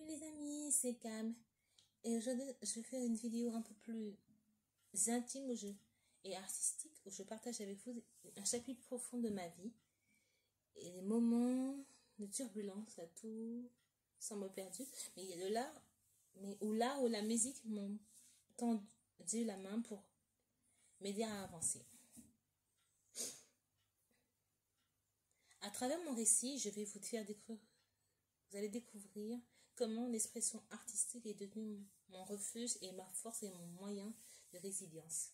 les amis, c'est Cam. Et aujourd'hui, je vais faire une vidéo un peu plus intime et artistique où je partage avec vous un chapitre profond de ma vie et des moments de turbulence à tout semble perdu. Mais il y a de là, où la musique m'a tendu la main pour m'aider à avancer. À travers mon récit, je vais vous allez découvrir comment l'expression artistique est devenue mon refuge et ma force et mon moyen de résilience.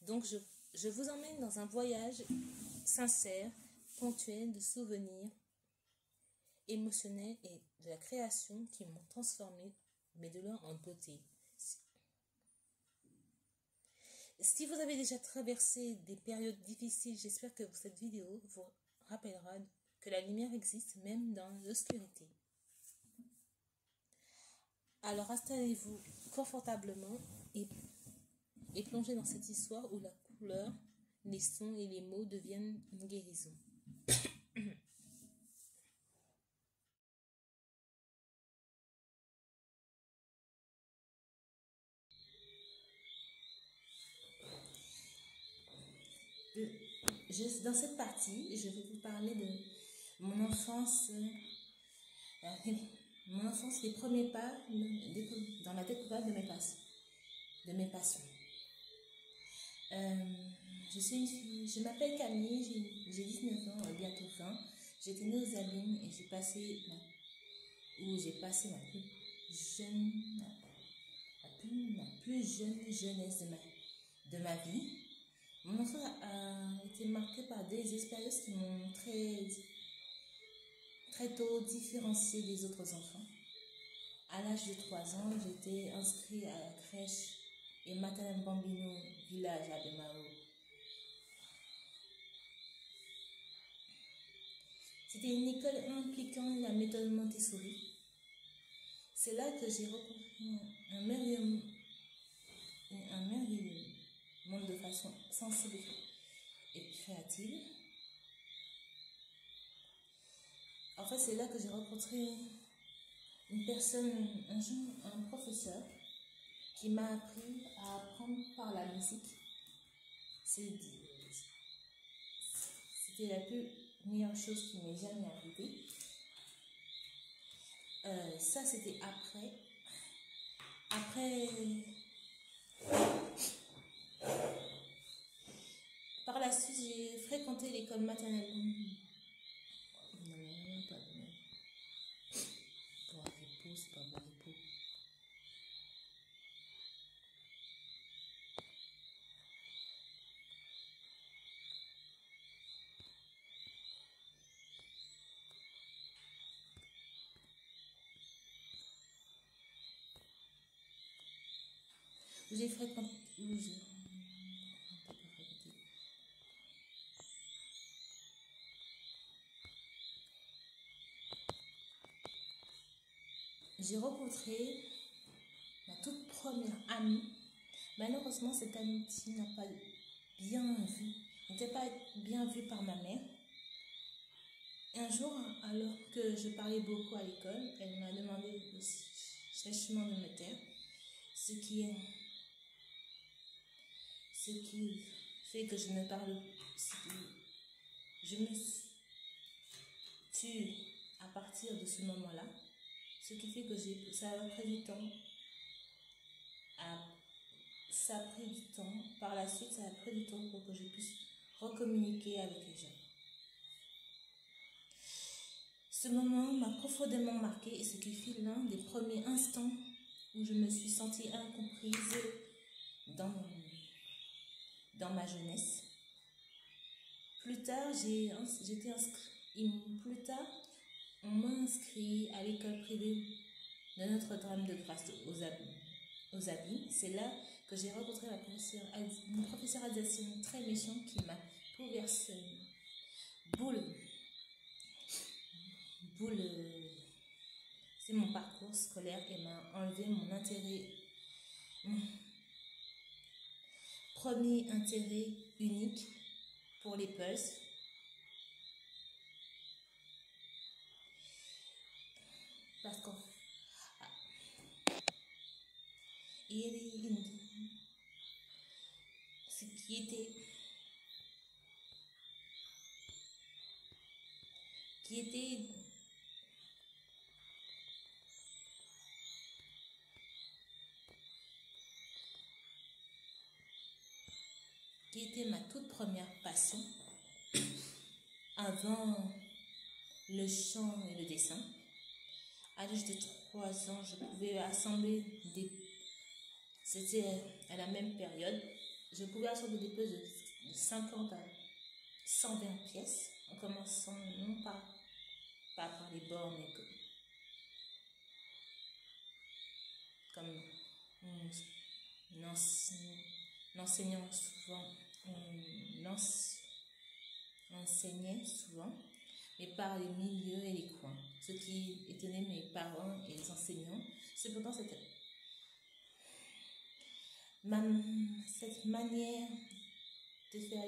Donc, je vous emmène dans un voyage sincère, ponctuel de souvenirs émotionnels et de la création qui m'ont transformé mes douleurs en beauté. Si vous avez déjà traversé des périodes difficiles, j'espère que cette vidéo vous rappellera que la lumière existe même dans l'obscurité. Alors installez-vous confortablement et plongez dans cette histoire où la couleur, les sons et les mots deviennent une guérison. Dans cette partie, je vais vous parler de mon enfance, les premiers pas dans la découverte de mes passions. Je m'appelle Camille, j'ai 19 ans, bientôt 20. J'étais née aux Abymes et j'ai passé ma plus jeune jeunesse de ma vie. Mon enfance a été marquée par des expériences qui m'ont très tôt différenciée des autres enfants. À l'âge de 3 ans, j'étais inscrite à la crèche et maternelle Bambino, village à Bemao. C'était une école impliquant la méthode Montessori. C'est là que j'ai rencontré un merveilleux monde de façon sensible et créative. En fait, c'est là que j'ai rencontré une personne, un professeur qui m'a appris à apprendre par la musique. C'était la plus meilleure chose qui m'est jamais arrivée. Ça, c'était après. Par la suite, j'ai fréquenté l'école maternelle. Non, pas de même. Pour un repos, c'est pas bon repos. J'ai fréquenté. J'ai rencontré ma toute première amie. Malheureusement, cette amitié n'était pas bien vue par ma mère. Un jour, alors que je parlais beaucoup à l'école, elle m'a demandé sèchement de me taire, ce qui fait que je ne parle. Je me tue à partir de ce moment-là, ce qui fait que ça a pris du temps. Par la suite, ça a pris du temps pour que je puisse recommuniquer avec les gens. Ce moment m'a profondément marquée et ce qui fut l'un des premiers instants où je me suis sentie incomprise dans ma jeunesse. Plus tard, on m'a inscrit à l'école privée de Notre-Dame de Grâce aux Abymes. C'est là que j'ai rencontré une professeure alsacienne très méchante qui m'a bouleversé c'est mon parcours scolaire et m'a enlevé mon premier intérêt unique pour les puzzles. et ce qui était ma toute première passion avant le chant et le dessin. À l'âge de 3 ans, je pouvais assembler des... C'était à la même période. Je pouvais assembler des pièces de 50 à 120 pièces, en commençant non pas par les bords, mais comme l'enseignant souvent, enseignait souvent, mais par les milieux et les coins. Ce qui étonnait mes parents et les enseignants. Cependant, cette manière de faire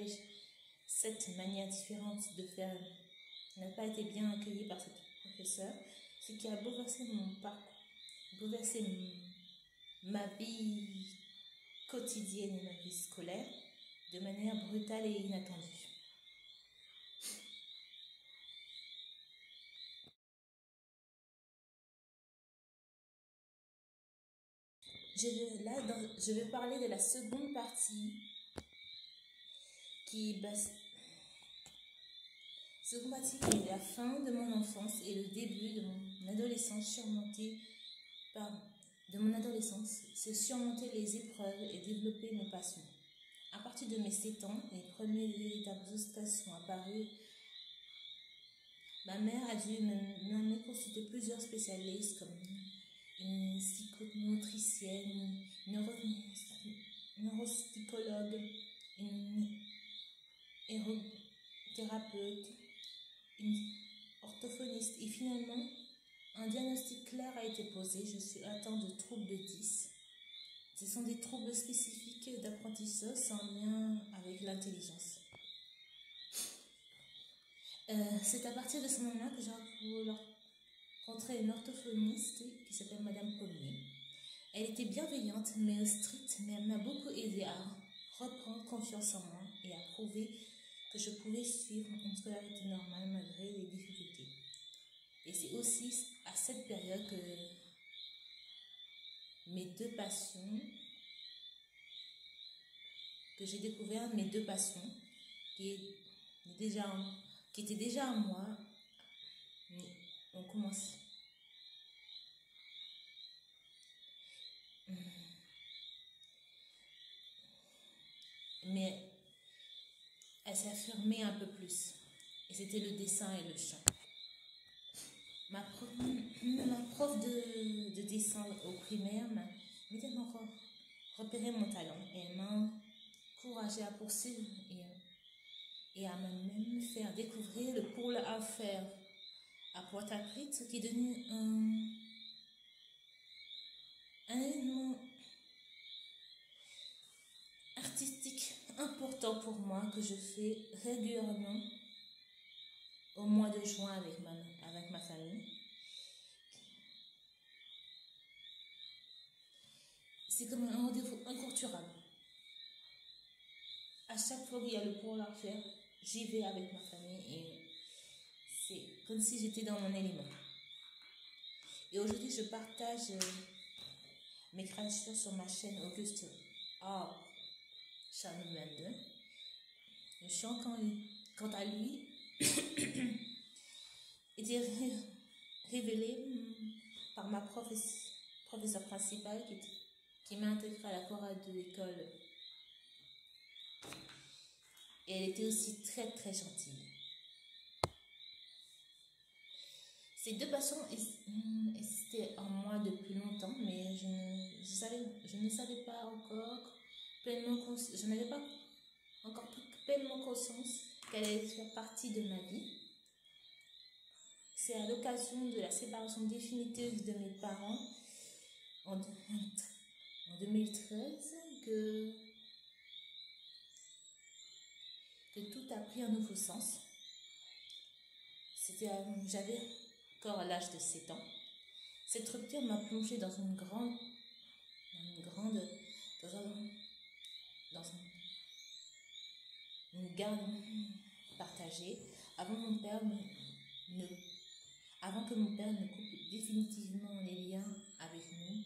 cette manière différente de faire n'a pas été bien accueillie par cette professeure, ce qui a bouleversé mon parcours, bouleversé ma vie quotidienne et ma vie scolaire de manière brutale et inattendue. Je vais parler de la seconde partie qui est la fin de mon enfance et le début de mon adolescence c'est surmonter les épreuves et développer mes passions. À partir de mes 7 ans, les premiers véritables obstacles sont apparus. Ma mère a dû m'amener consulter plusieurs spécialistes comme une psychomotricienne, une neuropsychologue, une thérapeute, une orthophoniste. Et finalement, un diagnostic clair a été posé. Je suis atteinte de troubles de 10. Ce sont des troubles spécifiques d'apprentissage sans lien avec l'intelligence. C'est à partir de ce moment-là que j'ai rencontré une orthophoniste qui s'appelle Madame Pommier. Elle était bienveillante mais stricte, mais elle m'a beaucoup aidée à reprendre confiance en moi et à prouver que je pouvais suivre une scolarité normale malgré les difficultés. Et c'est aussi à cette période que j'ai découvert mes deux passions qui étaient déjà en moi. On commence. Mais elle s'affirmait un peu plus. Et c'était le dessin et le chant. Ma prof de dessin au primaire m'a immédiatement repéré mon talent et elle m'a encouragée à poursuivre et à même faire découvrir le pôle à faire à Pointe-à-Pitre, ce qui est devenu un événement artistique important pour moi que je fais régulièrement au mois de juin avec ma famille. C'est comme un rendez-vous incurable. À chaque fois qu'il y a le pôle à faire, j'y vais avec ma famille et c'est comme si j'étais dans mon élément. Et aujourd'hui, je partage mes créations sur ma chaîne Auguste Art Channel 22. Le chant, quant à lui, était révélé par ma professeure principale qui m'a intégrée à la chorale de l'école. Et elle était aussi très très gentille. Ces deux passions existaient en moi depuis longtemps, mais je ne savais pas encore pleinement, je n'avais pas encore pleinement conscience qu'elle allait faire partie de ma vie. C'est à l'occasion de la séparation définitive de mes parents en 2013 que tout a pris un nouveau sens. J'avais encore à l'âge de 7 ans. Cette rupture m'a plongée dans une grande dans une garde partagée, avant que mon père ne coupe définitivement les liens avec nous.